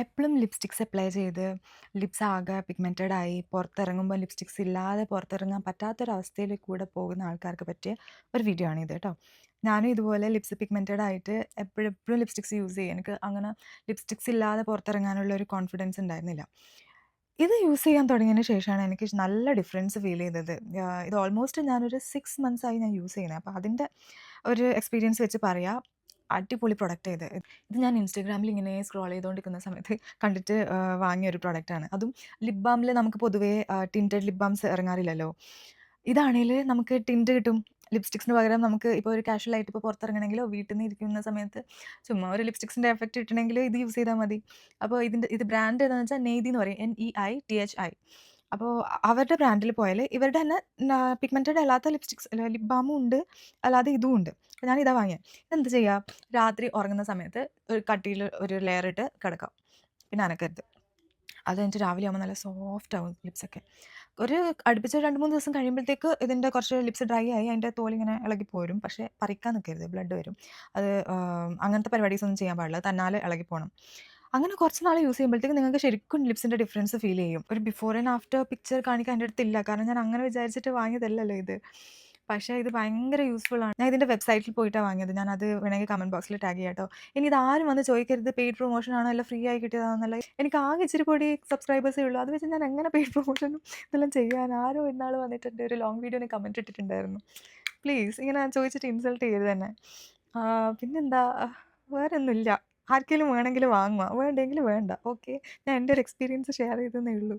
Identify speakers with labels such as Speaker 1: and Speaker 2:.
Speaker 1: എപ്പളും lipsticks apply ചെയ്ത് lips ആകെ പിഗ്മെന്റഡ് ആയി പുറത്തിറങ്ങുമ്പോൾ ലിപ്സ്റ്റിക്സ് ഇല്ലാതെ പുറത്തിറങ്ങാൻ പറ്റാത്തൊരവസ്ഥയിലേക്ക് കൂടെ പോകുന്ന ആൾക്കാർക്ക് പറ്റിയ ഒരു വീഡിയോ ആണ് ഇത് കേട്ടോ. ഞാനും ഇതുപോലെ ലിപ്സ് പിഗ്മെന്റഡ് ആയിട്ട് എപ്പോഴെപ്പോഴും ലിപ്സ്റ്റിക്സ് യൂസ് ചെയ്യും. എനിക്ക് അങ്ങനെ ലിപ്സ്റ്റിക്സ് ഇല്ലാതെ പുറത്തിറങ്ങാനുള്ള ഒരു കോൺഫിഡൻസ് ഉണ്ടായിരുന്നില്ല. ഇത് യൂസ് ചെയ്യാൻ തുടങ്ങിയതിന് ശേഷമാണ് എനിക്ക് നല്ല ഡിഫറൻസ് ഫീൽ ചെയ്തത്. ഇത് ഓൾമോസ്റ്റ് ഞാനൊരു 6 മന്ത്സ് ആയി ഞാൻ യൂസ് ചെയ്യുന്നത്. അപ്പോൾ അതിൻ്റെ ഒരു എക്സ്പീരിയൻസ് വെച്ച് പറയാം. അടിപൊളി പ്രൊഡക്റ്റ് ഇത്. ഇത് ഞാൻ ഇൻസ്റ്റാഗ്രാമിൽ ഇങ്ങനെ സ്ക്രോൾ ചെയ്തുകൊണ്ടിരിക്കുന്ന സമയത്ത് കണ്ടിട്ട് വാങ്ങിയ ഒരു പ്രൊഡക്റ്റാണ്. അതും ലിപ് ബാമിൽ നമുക്ക് പൊതുവേ ടിൻറ്റഡ് ലിപ് ബാംസ് ഇറങ്ങാറില്ലല്ലോ. ഇതാണേൽ നമുക്ക് ടിൻറ്റ് കിട്ടും. ലിപ്സ്റ്റിക്സിന് പകരം നമുക്ക് ഇപ്പോൾ ഒരു കാഷ്വൽ ആയിട്ട് ഇപ്പോൾ പുറത്തിറങ്ങണമെങ്കിലോ വീട്ടിൽ നിന്ന് ഇരിക്കുന്ന സമയത്ത് ചുമ്മാ ഒരു ലിപ്സ്റ്റിക്സിൻ്റെ എഫക്റ്റ് കിട്ടണമെങ്കിൽ ഇത് യൂസ് ചെയ്താൽ മതി. അപ്പോൾ ഇത് ബ്രാൻഡ് ഏതാണെന്ന് വെച്ചാൽ നെയ്തി എന്ന് പറയും. NEITHI. അപ്പോൾ അവരുടെ ബ്രാൻഡിൽ പോയാൽ ഇവരുടെ തന്നെ പിഗ്മെന്റഡ് അല്ലാത്ത ലിപ് ബാമും ഉണ്ട്, അല്ലാതെ ഇതും ഉണ്ട്. അപ്പോൾ ഞാൻ ഇതാ വാങ്ങിയത്. ഇതെന്ത് ചെയ്യുക, രാത്രി ഉറങ്ങുന്ന സമയത്ത് ഒരു കട്ടിയിൽ ഒരു ലെയർ ഇട്ട് കിടക്കാം, പിന്നെ അനക്കരുത്. അത് കഴിഞ്ഞിട്ട് രാവിലെ ആകുമ്പോൾ നല്ല സോഫ്റ്റ് ആവും ലിപ്സൊക്കെ. ഒരു അടുപ്പിച്ച് 2-3 ദിവസം കഴിയുമ്പോഴത്തേക്ക് ഇതിൻ്റെ കുറച്ച് ലിപ്സ് ഡ്രൈ ആയി അതിൻ്റെ തോലിങ്ങനെ ഇളകി പോരും. പക്ഷേ പറിക്കാൻ നിൽക്കരുത്, ബ്ലഡ് വരും. അത് അങ്ങനത്തെ പരിപാടീസ് ഒന്നും ചെയ്യാൻ പാടില്ല, തന്നാലെ ഇളകി പോകണം. അങ്ങനെ കുറച്ച് നാൾ യൂസ് ചെയ്യുമ്പോഴത്തേക്ക് നിങ്ങൾക്ക് ശരിക്കും ലിപ്സിൻ്റെ ഡിഫറൻസ് ഫീൽ ചെയ്യും. ഒരു ബിഫോർ ആൻഡ് ആഫ്റ്റർ പിക്ചർ കാണിക്കാൻ എൻ്റെ അടുത്തില്ല, കാരണം ഞാൻ അങ്ങനെ വിചാരിച്ചിട്ട് വാങ്ങിയതല്ലല്ലോ ഇത്. പക്ഷേ ഇത് ഭയങ്കര യൂസ്ഫുൾ ആണ്. ഞാൻ ഇതിൻ്റെ വെബ്സൈറ്റിൽ പോയിട്ടാണ് വാങ്ങിയത്. ഞാനത് വേണമെങ്കിൽ കമൻറ്റ് ബോക്സിൽ ടാഗ് ചെയ്യാം കേട്ടോ. ഇനി ഇതാരും വന്ന് ചോദിക്കരുത് പെയ്ഡ് പ്രൊമോഷൻ ആണോ അല്ല ഫ്രീ ആയി കിട്ടിയതാണെന്നല്ല. എനിക്ക് ആകെ ഇച്ചിരി കൂടി സബ്സ്ക്രൈബേഴ്സേ ഉള്ളൂ. അത് വെച്ച് ഞാൻ എങ്ങനെ പെയ്ഡ് പ്രൊമോഷനും ഇതെല്ലാം ചെയ്യാൻ? ആരോ ഇന്നാൾ വന്നിട്ട് എൻ്റെ ഒരു ലോങ് വീഡിയോന് കമൻറ്റ് ഇട്ടിട്ടുണ്ടായിരുന്നു. പ്ലീസ് ഇങ്ങനെ ചോദിച്ചിട്ട് ഇൻസൾട്ട് ചെയ്യരുത് തന്നെ. പിന്നെന്താ, വേറെ ഒന്നുമില്ല. ആർക്കെങ്കിലും വേണമെങ്കിൽ വാങ്ങുക, വേണ്ടെങ്കിൽ വേണ്ട. ഓക്കെ. ഞാൻ എൻ്റെ ഒരു എക്സ്പീരിയൻസ് ഷെയർ ചെയ്തെന്നേ ഉള്ളൂ.